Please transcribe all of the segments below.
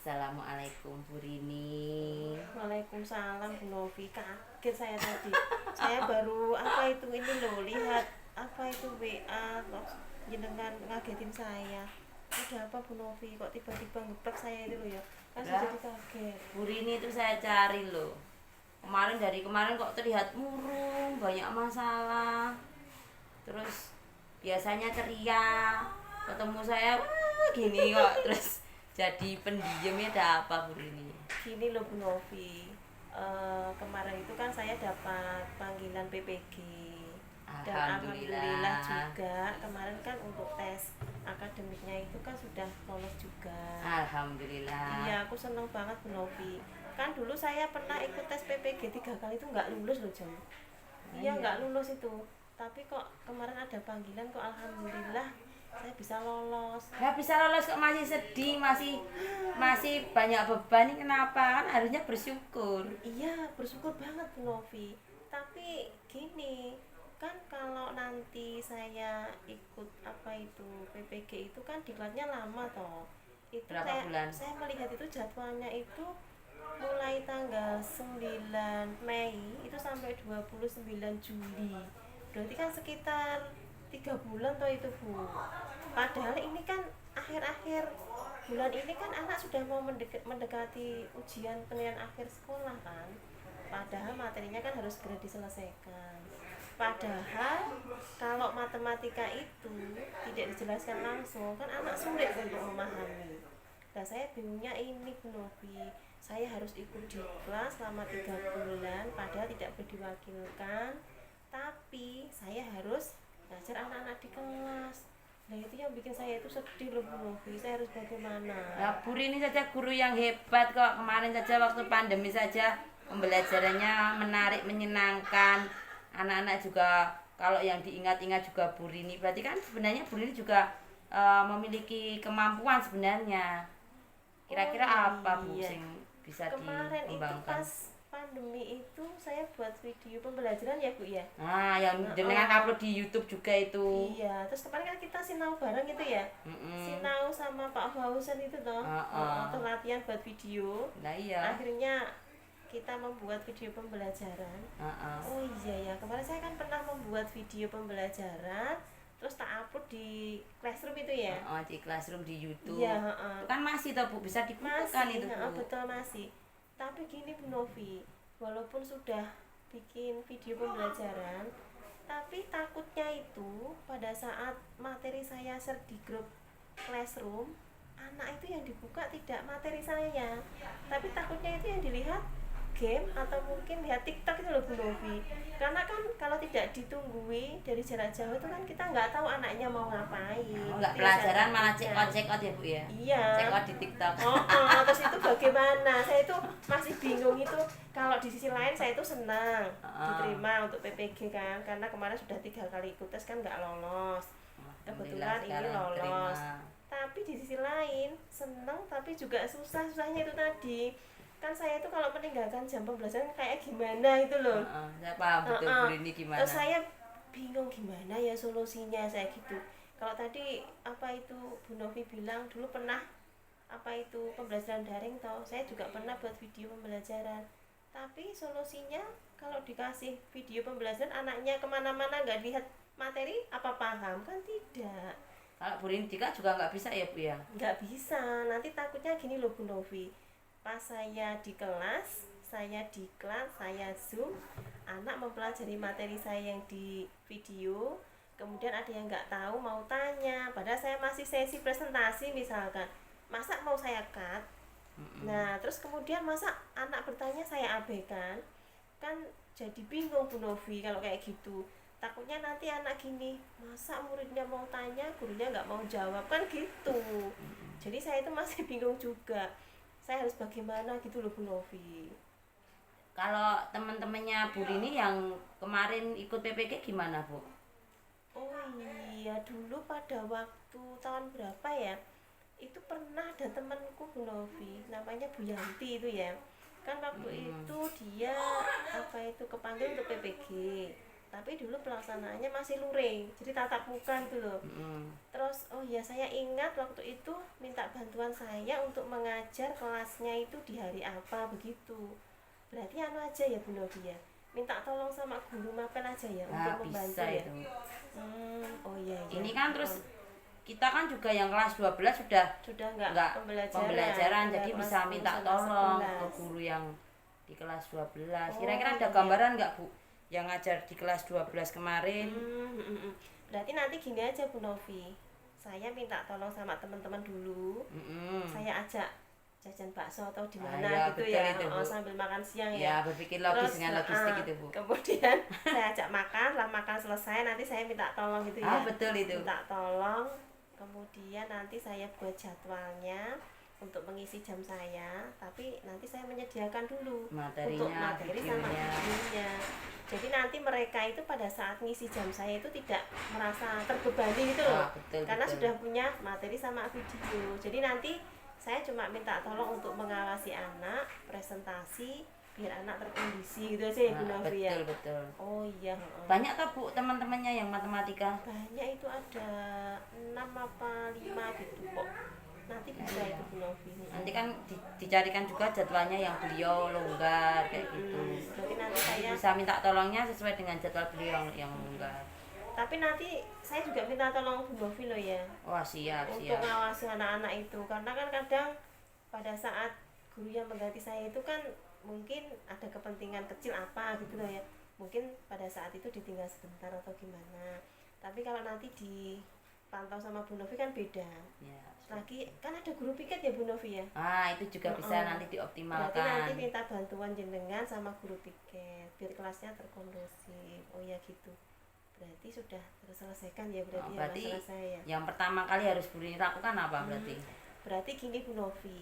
Assalamualaikum Bu Rini. Waalaikumsalam Bu Novi, kaget saya tadi. Saya baru ini loh lihat itu WA kok jenengan ngagetin saya. Ada apa Bu Novi kok tiba-tiba ngeplek saya itu loh ya. Kan saya jadi kaget. Bu Rini itu saya cari loh. Dari kemarin kok terlihat murung, banyak masalah. Terus biasanya ceria, ketemu saya wah gini kok terus jadi pendiamnya. Ada apa Bu Rini? Gini loh Bu Novi, kemarin itu kan saya dapat panggilan PPG dan alhamdulillah juga kemarin kan untuk tes akademiknya itu kan sudah lolos juga. Alhamdulillah. Iya, aku seneng banget Bu Novi. Kan dulu saya pernah ikut tes PPG 3 kali itu nggak lulus loh Jom. Iya nggak lulus itu, tapi kok kemarin ada panggilan kok alhamdulillah saya bisa lolos. Nggak bisa lolos kok masih sedih, masih banyak beban. Ini kenapa? Kan harusnya bersyukur. Iya, bersyukur banget Bu Novi. Tapi gini, kan kalau nanti saya ikut PPG itu kan diklatnya lama toh. Itu Berapa bulan? Saya melihat itu jadwalnya itu mulai tanggal 9 Mei itu sampai 29 Juli. Berarti kan sekitar 3 bulan toh itu Bu. Padahal ini kan akhir-akhir bulan ini kan anak sudah mau mendekati ujian penilaian akhir sekolah kan. Padahal materinya kan harus segera diselesaikan. Padahal kalau matematika itu tidak dijelaskan langsung kan anak sulit untuk memahami. Nah saya bingungnya ini Bu Novi, saya harus ikut di kelas selama 3 bulan padahal tidak diwakilkan, tapi saya harus ngajar anak-anak di kelas. Nah itu yang bikin saya itu sedih loh Bu Novi, saya harus bagaimana? Nah, Bu Rini saja guru yang hebat kok. Kemarin saja waktu pandemi saja pembelajarannya menarik, menyenangkan. Anak-anak juga kalau yang diingat-ingat juga Bu Rini. Berarti kan sebenarnya Bu Rini juga memiliki kemampuan sebenarnya. Kira-kira apa Bu iya. yang bisa Kemarin itu dikembangkan? pas pandemi itu saya buat video pembelajaran ya Bu ya. Nah, yang dengan upload di YouTube juga itu. Iya, terus kemarin kan kita sinau bareng gitu ya. Sinau sama Pak Fauzen itu toh. Terus latihan buat video. Nah iya. Akhirnya kita membuat video pembelajaran. Oh iya ya, kemarin saya kan pernah membuat video pembelajaran terus tak upload di Classroom itu ya. Di Classroom di YouTube. Iya, Itu kan masih toh Bu, bisa dikumpulkan itu Bu. betul masih. Tapi gini Bu Novi, walaupun sudah bikin video pembelajaran, tapi takutnya itu pada saat materi saya share di grup Classroom, anak itu yang dibuka tidak materi saya, tapi takutnya itu yang dilihat game atau mungkin lihat TikTok itu loh Bu Novi. Karena kan kalau tidak ditunggui dari jarak jauh itu kan kita nggak tahu anaknya mau ngapain. Nggak pelajaran malah check out ya Bu ya. Iya. Check out di TikTok. Terus itu bagaimana? Saya itu masih bingung itu. Kalau di sisi lain saya itu senang diterima untuk PPG kan, karena kemarin sudah 3 kali ikut tes kan nggak lolos. Kebetulan ini lolos. Tapi di sisi lain senang tapi juga susahnya itu tadi. Kan saya itu kalau meninggalkan jam pembelajaran kayak gimana itu loh. Saya paham betul Bu Rini gimana. Terus saya bingung gimana ya solusinya saya gitu. Kalau tadi Bu Novi bilang dulu pernah pembelajaran daring toh, saya juga pernah buat video pembelajaran. Tapi solusinya kalau dikasih video pembelajaran anaknya kemana-mana nggak lihat materi apa paham kan tidak. Kalau Bu Rini juga nggak bisa ya Bu ya. Nggak bisa, nanti takutnya gini loh Bu Novi. Pas saya di kelas, saya diklat, saya zoom, anak mempelajari materi saya yang di video, kemudian ada yang nggak tahu mau tanya, padahal saya masih sesi presentasi misalkan, masa mau saya cut? Nah terus kemudian masa anak bertanya saya abaikan, kan jadi bingung Bu Novi kalau kayak gitu. Takutnya nanti anak gini, masa muridnya mau tanya, gurunya nggak mau jawab, kan gitu. Jadi saya itu masih bingung juga, saya harus bagaimana gitu loh Bu Novi. Kalau teman-temannya Bu Rini yang kemarin ikut PPG gimana Bu? Oh iya, dulu pada waktu tahun berapa ya, itu pernah ada temanku Bu Novi, namanya Bu Yanti itu ya. Kan waktu itu dia kepanggil untuk PPG, tapi dulu pelaksanaannya masih luring, jadi tatap muka gitu loh. Terus oh ya saya ingat waktu itu minta bantuan saya untuk mengajar kelasnya itu di hari apa begitu. Berarti anu aja ya Bu Novi ya, minta tolong sama guru mapen aja ya Nah, untuk membantu bisa ya. itu. Oh iya iya. Ini kan terus kita kan juga yang kelas 12 sudah sudah enggak enggak pembelajaran, tinggal jadi kelas bisa 10 minta sama tolong 11. ke guru yang di kelas 12. Oh, Kira-kira ada iya. gambaran nggak Bu yang ngajar di kelas 12 kemarin? Berarti nanti gini aja Bu Novi, saya minta tolong sama teman-teman dulu. Saya ajak jajan bakso atau di mana ya, gitu betul ya, itu, Bu. sambil makan siang Ya, ya. berpikir logis dengan logistik itu Bu. Kemudian saya ajak makan, setelah makan selesai nanti saya minta tolong gitu ya. Betul itu. Minta tolong, kemudian nanti saya buat jadwalnya untuk mengisi jam saya, tapi nanti saya menyediakan dulu Materinya, untuk materi sama videonya. videonya. Jadi nanti mereka itu pada saat ngisi jam saya itu tidak merasa terbebani gitu loh. Betul, Karena betul. sudah punya materi sama video. Jadi nanti saya cuma minta tolong untuk mengawasi anak, presentasi biar anak terkondisi gitu aja ya Bu Novi ya. Betul. Oh iya. Banyak tak Bu teman-temannya yang matematika? Banyak, itu ada 6 apa 5 gitu kok. Nanti bisa Iya. itu Bu Novi. Nanti kan dicarikan juga jadwalnya yang beliau longgar kayak gitu. Berarti nanti saya, Bisa minta tolongnya sesuai dengan jadwal beliau yang longgar. tapi nanti saya juga minta tolong Bu Novi loh ya, Wah, siap. untuk ngawasi anak-anak itu, karena kan kadang pada saat guru yang mengganti saya itu kan mungkin ada kepentingan kecil apa gitu loh ya, mungkin pada saat itu ditinggal sebentar atau gimana. Tapi kalau nanti dipantau sama Bu Novi kan beda Ya. lagi, kan ada guru piket ya Bu Novi ya. Itu juga bisa nanti Berarti dioptimalkan. nanti minta bantuan jenengan sama guru piket biar kelasnya terkondusif. Oh ya gitu, berarti sudah terselesaikan ya berarti, Berarti ya masalah saya. yang pertama kali harus Bu Rini lakukan apa berarti? Berarti gini Bu Novi,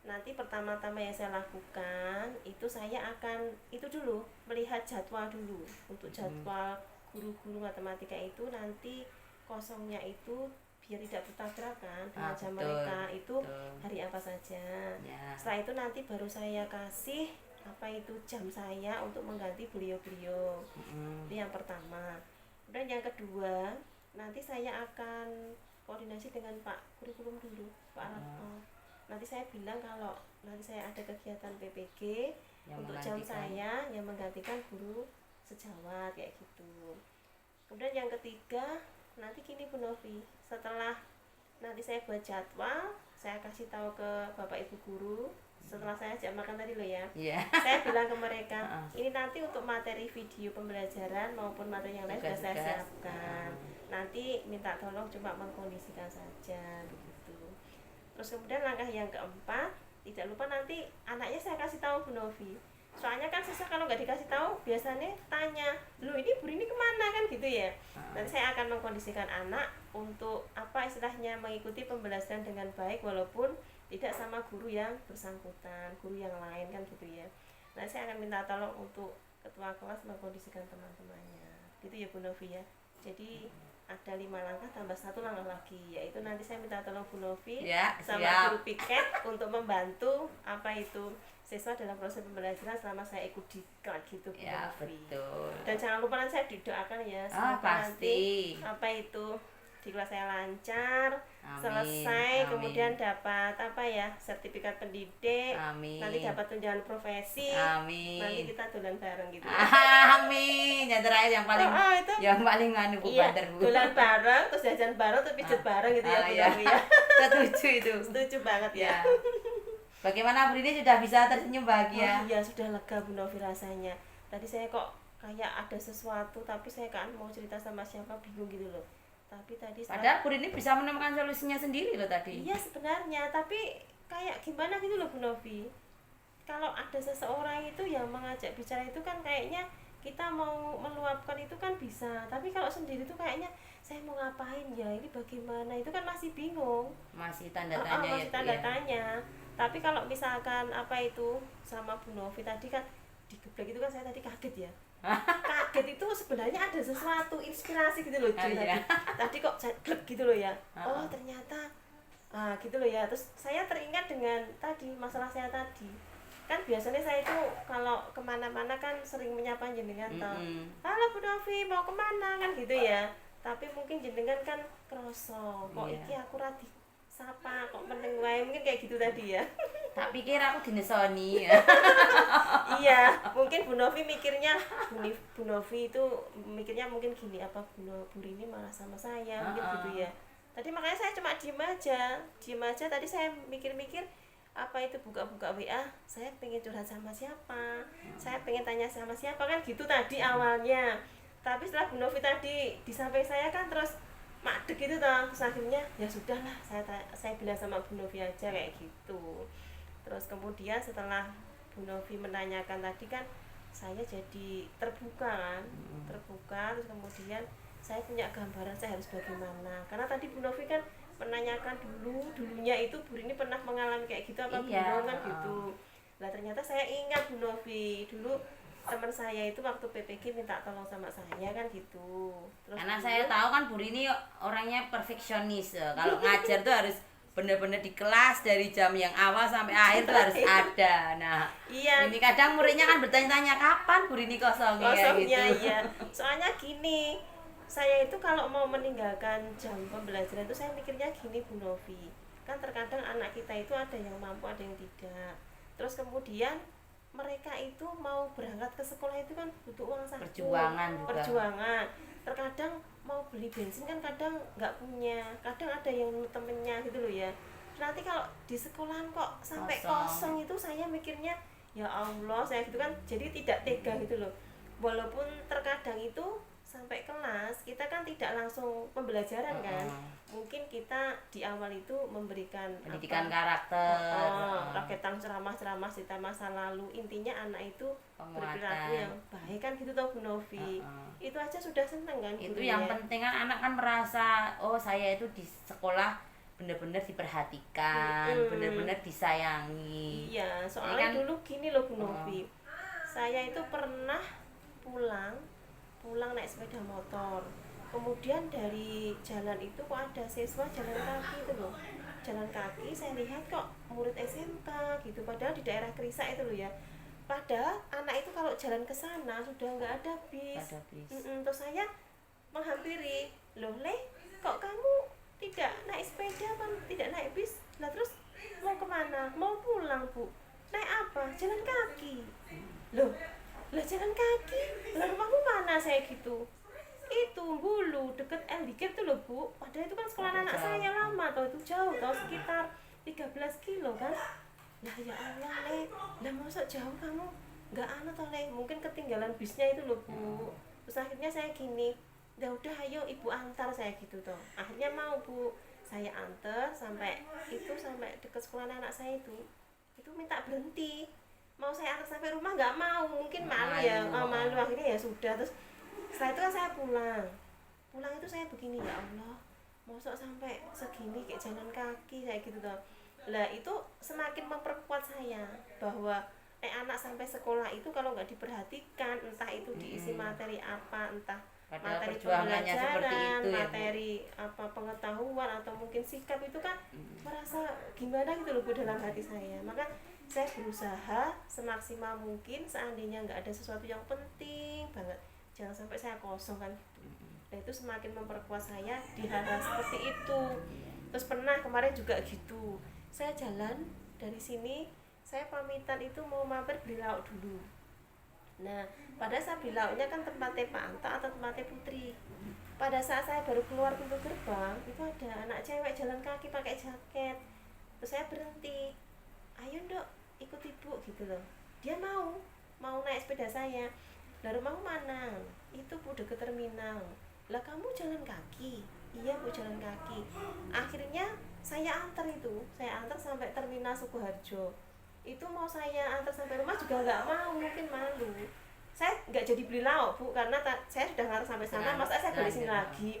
nanti pertama-tama yang saya lakukan itu saya akan itu dulu melihat jadwal dulu untuk jadwal guru-guru matematika itu, nanti kosongnya itu biar tidak bertabrakan dengan jam Betul, mereka itu betul. hari apa saja. Ya. Setelah itu nanti baru saya kasih apa itu jam saya untuk mengganti beliau-beliau. Itu yang pertama. Kemudian yang kedua, nanti saya akan koordinasi dengan Pak kurikulum dulu, Pak Alatko. Nanti saya bilang kalau nanti saya ada kegiatan PPG Yang untuk jam menggantikan. saya yang menggantikan guru sejawat kayak gitu. Kemudian yang ketiga, nanti gini Bu Novi, setelah nanti saya buat jadwal, saya kasih tahu ke Bapak Ibu guru setelah saya ajak makan tadi loh ya. Iya. Saya bilang ke mereka, ini nanti untuk materi video pembelajaran maupun materi yang lain sudah saya Tugas-tugas. siapkan. Nanti minta tolong cuma mengkondisikan saja begitu. Terus kemudian langkah yang keempat, tidak lupa nanti anaknya saya kasih tahu Bu Novi. Soalnya kan siswa kalau nggak dikasih tahu biasanya tanya, lu ini Bu ini kemana kan gitu ya. Nanti saya akan mengkondisikan anak untuk apa istilahnya mengikuti pembelajaran dengan baik walaupun tidak sama guru yang bersangkutan, guru yang lain kan gitu ya. Nanti saya akan minta tolong untuk ketua kelas mengkondisikan teman-temannya gitu ya Bu Novi ya. Jadi ada 5 langkah tambah 1 langkah lagi, yaitu nanti saya minta tolong Bu Novi Ya, sama siap. guru piket untuk membantu apa itu siswa dalam proses pembelajaran selama saya ikut di kelas gitu Bu Ya, Novi. betul. Dan jangan lupa nanti saya didoakan ya, semoga Pasti. nanti apa itu di kelas saya lancar, Amin, selesai, amin. kemudian dapat apa ya, sertifikat pendidik, Amin. nanti dapat tunjangan profesi, Amin. nanti kita dolan bareng gitu. Amin. Yang terakhir yang paling Itu yang paling nganu Bu iya, Banter Bu. dolan bareng, terus jajan bareng, terus pijet bareng gitu ya Bu Iya. Novi ya. Setuju itu. Setuju banget Ya. ya. Bagaimana Bu Rini sudah bisa tersenyum bahagia? Oh iya, sudah lega Bu Novi rasanya. Tadi saya kok kayak ada sesuatu, tapi saya kan mau cerita sama siapa bingung gitu loh. Tapi tadi Padahal Bu Rini bisa menemukan solusinya sendiri loh tadi. iya sebenarnya, tapi kayak gimana gitu loh Bu Novi. Kalau ada seseorang itu yang mengajak bicara itu kan kayaknya kita mau meluapkan itu kan bisa, tapi kalau sendiri tuh kayaknya saya mau ngapain ya, ini bagaimana, itu kan masih bingung. Masih tanda tanya ya Masih Bu tanda ya. tanya. Tapi kalau misalkan apa itu sama Bu Novi tadi kan digeblek itu kan saya tadi kaget ya. Kaget itu sebenarnya ada sesuatu inspirasi gitu loh Jun, Iya. tadi kok saya glek gitu loh ya. Oh ternyata gitu loh ya. Terus saya teringat dengan tadi masalah saya tadi, kan biasanya saya itu kalau kemana-mana kan sering menyapa jenengan tau, halo Bu Novi mau kemana kan gitu ya. Tapi mungkin jenengan kan kroso kok Iya. iki aku radi sapa kok meneng wae mungkin kayak gitu tadi ya. Tak pikir aku dinesoni. Iya, mungkin Bu Novi mikirnya Bu Novi itu mikirnya mungkin gini, apa Bu Rini marah sama saya, mungkin gitu ya. Tadi makanya saya cuma diem aja. Tadi saya mikir-mikir apa itu buka-buka WA, saya pengen curhat sama siapa, saya pengen tanya sama siapa, kan gitu tadi awalnya. Tapi setelah Bu Novi tadi disampaikan saya kan terus makdek gitu toh, terus akhirnya ya sudahlah, saya bilang sama Bu Novi aja kayak gitu. Terus kemudian setelah Bu Novi menanyakan tadi kan saya jadi terbuka, terus kemudian saya punya gambaran saya harus bagaimana, karena tadi Bu Novi kan menanyakan dulunya itu Bu Rini pernah mengalami kayak gitu apa belum kan gitu. Nah ternyata saya ingat Bu Novi dulu teman saya itu waktu PPG minta tolong sama saya kan gitu. Terus karena saya tahu kan Bu Rini orangnya perfeksionis, kalau ngajar tuh harus bener-bener di kelas dari jam yang awal sampai akhir tuh harus ada. Nah, iya. Ini kadang muridnya kan bertanya-tanya kapan Bu Rini kosongnya gitu. Iya. Soalnya gini, saya itu kalau mau meninggalkan jam pembelajaran itu saya mikirnya gini Bu Novi. Kan terkadang anak kita itu ada yang mampu, ada yang tidak. Terus kemudian mereka itu mau berangkat ke sekolah itu kan butuh uang saku. Perjuangan. Terkadang mau beli bensin kan kadang nggak punya, kadang ada yang temennya gitu loh ya. Nanti kalau di sekolahan kok sampai kosong itu saya mikirnya ya Allah, saya gitu kan jadi tidak tega gitu loh. Walaupun terkadang itu sampai kelas kita kan tidak langsung pembelajaran kan, mungkin kita di awal itu memberikan pendidikan karakter, raketan ceramah cerita masa lalu, intinya anak itu berperilaku yang baik kan gitu toh Bu Novi. Itu aja sudah seneng kan itu yang penting kan, anak kan merasa oh saya itu di sekolah benar-benar diperhatikan, benar-benar disayangi. Iya, soalnya kan, dulu gini loh Bu Novi, saya itu pernah pulang naik sepeda motor, kemudian dari jalan itu kok ada siswa jalan kaki itu loh, jalan kaki. Saya lihat kok murid SMK gitu, padahal di daerah Krisa itu loh ya, padahal anak itu kalau jalan ke sana sudah nggak ada bis. Terus saya menghampiri, loh Le, kok kamu tidak naik sepeda kan, tidak naik bis lah, terus mau kemana? Mau pulang Bu. Naik apa? Jalan kaki. Loh lah jalan kaki, lah rumahmu mana? Saya gitu. Itu Bulu deket LDK tuh loh Bu, padahal itu kan sekolah anak saya lama tau, itu jauh tau, sekitar 13 kilo kan. Lah ya Allah Le, lah masa jauh kamu nggak tau Le, mungkin ketinggalan bisnya itu loh Bu. Terus akhirnya saya gini, ya udah ayo ibu antar, saya gitu toh. Akhirnya mau Bu, saya antar sampai deket sekolah anak saya itu minta berhenti. Mau saya antar sampai rumah nggak mau, mungkin malu ya, malu. Akhirnya ya sudah. Terus setelah itu kan saya pulang itu saya begini, ya Allah mosok sampai segini kayak jalan kaki saya gitu toh. Lah itu semakin memperkuat saya bahwa anak sampai sekolah itu kalau nggak diperhatikan, entah itu diisi materi apa, entah materi pembelajaran, materi apa pengetahuan atau mungkin sikap, itu kan merasa gimana gitu loh Bu dalam hati saya. Maka saya berusaha semaksimal mungkin, seandainya nggak ada sesuatu yang penting banget, jangan sampai saya kosong kan gitu. Nah itu semakin memperkuat saya di hal-hal seperti itu. Terus pernah kemarin juga gitu, saya jalan dari sini, saya pamitan itu mau mampir beli lauk dulu. Nah pada saat beli lauknya kan tempatnya Pak Anta atau tempatnya Putri. Pada saat saya baru keluar pintu gerbang, itu ada anak cewek jalan kaki pakai jaket. Terus saya berhenti, ayo Dok ikut ibu gitu loh. Dia mau naik sepeda saya. Lah rumahmu mana? Itu Bu deket terminal. Lah kamu jalan kaki? Iya Bu jalan kaki. Akhirnya saya antar sampai terminal Sukoharjo. Itu mau saya antar sampai rumah juga nggak mau, mungkin malu. Saya nggak jadi beli lauk Bu, karena saya sudah ngantar sampai sana, masa saya beli sini lagi.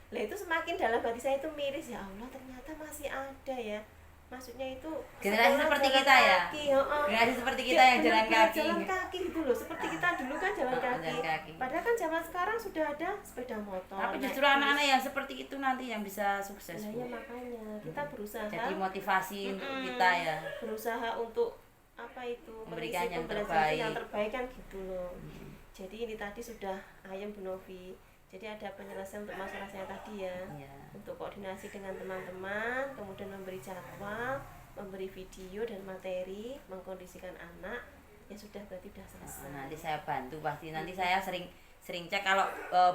Lah itu semakin dalam hati saya itu miris, ya Allah ternyata masih ada ya, maksudnya itu generasi seperti kita kaki, ya generasi seperti kita yang jalan kaki gitu loh, seperti kita dulu kan jalan kaki. Padahal kan zaman sekarang sudah ada sepeda motor, tapi justru anak-anak yang seperti itu nanti yang bisa sukses. Nah ya makanya kita berusaha jadi motivasi untuk kita ya, berusaha untuk apa itu memberikan yang terbaik kan gitu loh. Jadi ini tadi sudah ayam Bu Novi, jadi ada penyelesaian untuk masalah saya tadi ya, untuk koordinasi dengan teman-teman, kemudian memberi jadwal, memberi video dan materi, mengkondisikan anak, ya sudah berarti sudah selesai. Nanti saya bantu pasti. Nanti saya sering cek kalau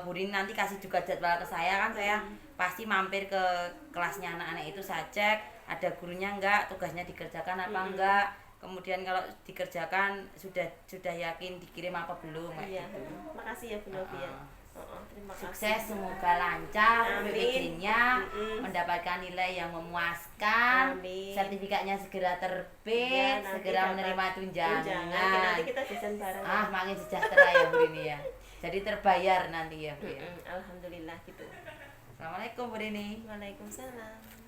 Bu Rini nanti kasih juga jadwal ke saya kan, saya pasti mampir ke kelasnya anak-anak itu, saya cek ada gurunya enggak, tugasnya dikerjakan apa enggak, kemudian kalau dikerjakan sudah yakin dikirim apa belum kayak Iya. gitu. Makasih ya Bu Novi ya. Terima kasih. Sukses, semoga lancar Amin. PPJ-nya, mendapatkan nilai yang memuaskan, Amin. sertifikatnya segera terbit, Iya, nanti segera dapat menerima tunjangan. Nanti kita desain bareng. Makin sejahtera ya Bu Rini ya. Jadi terbayar nanti ya Bu ya. Alhamdulillah gitu. Assalamualaikum Bu Rini. Waalaikumsalam.